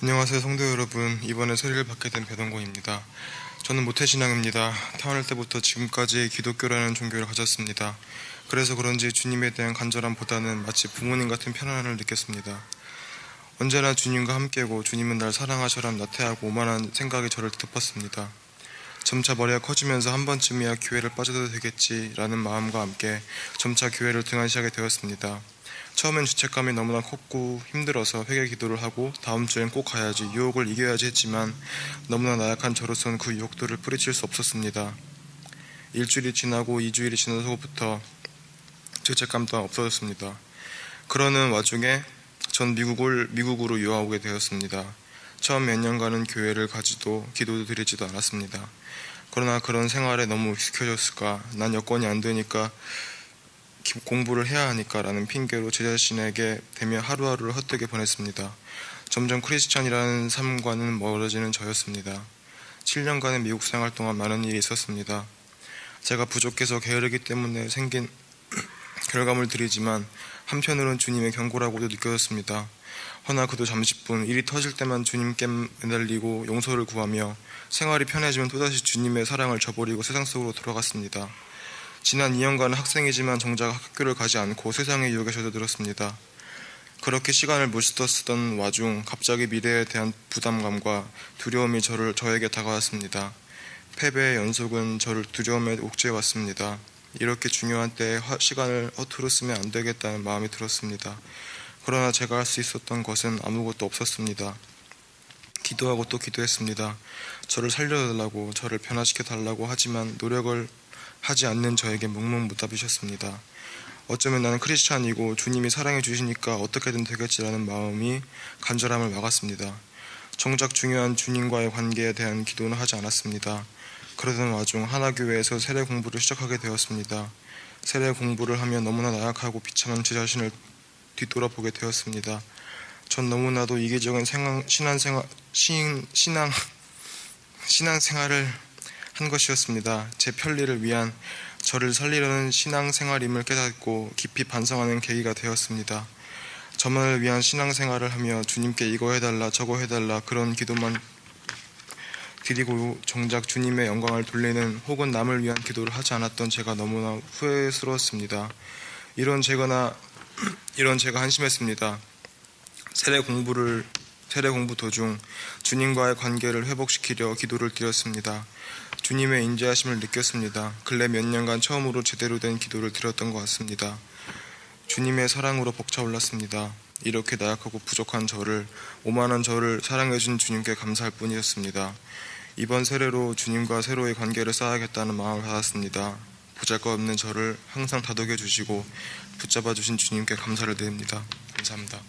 안녕하세요 성도 여러분, 이번에 세례를 받게 된 배동곤입니다. 저는 모태신앙입니다. 태어날 때부터 지금까지 기독교라는 종교를 가졌습니다. 그래서 그런지 주님에 대한 간절함보다는 마치 부모님 같은 편안함을 느꼈습니다. 언제나 주님과 함께고 주님은 날 사랑하셔란 나태하고 오만한 생각이 저를 덮었습니다. 점차 머리가 커지면서 한 번쯤이야 교회를 빠져도 되겠지라는 마음과 함께 점차 교회를 등한시하게 되었습니다. 처음엔 죄책감이 너무나 컸고 힘들어서 회개 기도를 하고 다음 주엔 꼭 가야지, 유혹을 이겨야지 했지만 너무나 나약한 저로선 그 유혹들을 뿌리칠 수 없었습니다. 일주일이 지나고 2주일이 지나서부터 죄책감 또한 없어졌습니다. 그러는 와중에 전 미국으로 유학 오게 되었습니다. 처음 몇 년간은 교회를 가지도 기도도 드리지도 않았습니다. 그러나 그런 생활에 너무 익숙해졌을까, 난 여건이 안 되니까 공부를 해야 하니까 라는 핑계로 제 자신에게 대며 하루하루를 헛되게 보냈습니다. 점점 크리스찬이라는 삶과는 멀어지는 저였습니다. 7년간의 미국 생활 동안 많은 일이 있었습니다. 제가 부족해서 게으르기 때문에 생긴 결과물 드리지만 한편으로는 주님의 경고라고도 느껴졌습니다. 허나 그도 잠시뿐, 일이 터질 때만 주님께 매달리고 용서를 구하며 생활이 편해지면 또다시 주님의 사랑을 저버리고 세상 속으로 돌아갔습니다. 지난 2년간은 학생이지만 정작 학교를 가지 않고 세상의 유혹에 젖어들었습니다. 그렇게 시간을 못 쓰던 와중 갑자기 미래에 대한 부담감과 두려움이 저에게 다가왔습니다. 패배의 연속은 저를 두려움에 옥죄해왔습니다. 이렇게 중요한 때에 시간을 허투루 쓰면 안 되겠다는 마음이 들었습니다. 그러나 제가 할 수 있었던 것은 아무것도 없었습니다. 기도하고 또 기도했습니다. 저를 살려달라고, 저를 변화시켜달라고 하지만 노력을 하지 않는 저에게 묵묵부답이셨습니다. 어쩌면 나는 크리스찬이고 주님이 사랑해 주시니까 어떻게든 되겠지라는 마음이 간절함을 막았습니다. 정작 중요한 주님과의 관계에 대한 기도는 하지 않았습니다. 그러던 와중 하나교회에서 세례 공부를 시작하게 되었습니다. 세례 공부를 하며 너무나 나약하고 비참한 제 자신을 뒤돌아보게 되었습니다. 전 너무나도 이기적인 신앙생활을 한 것이었습니다. 제 편리를 위한, 저를 살리려는 신앙생활임을 깨닫고 깊이 반성하는 계기가 되었습니다. 저만을 위한 신앙생활을 하며 주님께 이거 해달라 저거 해달라 그런 기도만 드리고 정작 주님의 영광을 돌리는 혹은 남을 위한 기도를 하지 않았던 제가 너무나 후회스러웠습니다. 이런 제가 한심했습니다. 세례 공부 도중 주님과의 관계를 회복시키려 기도를 드렸습니다. 주님의 인자하심을 느꼈습니다. 근래 몇 년간 처음으로 제대로 된 기도를 드렸던 것 같습니다. 주님의 사랑으로 벅차올랐습니다. 이렇게 나약하고 부족한 저를, 오만한 저를 사랑해준 주님께 감사할 뿐이었습니다. 이번 세례로 주님과 새로의 관계를 쌓아야겠다는 마음을 받았습니다. 보잘것없는 저를 항상 다독여 주시고 붙잡아 주신 주님께 감사를 드립니다. 감사합니다.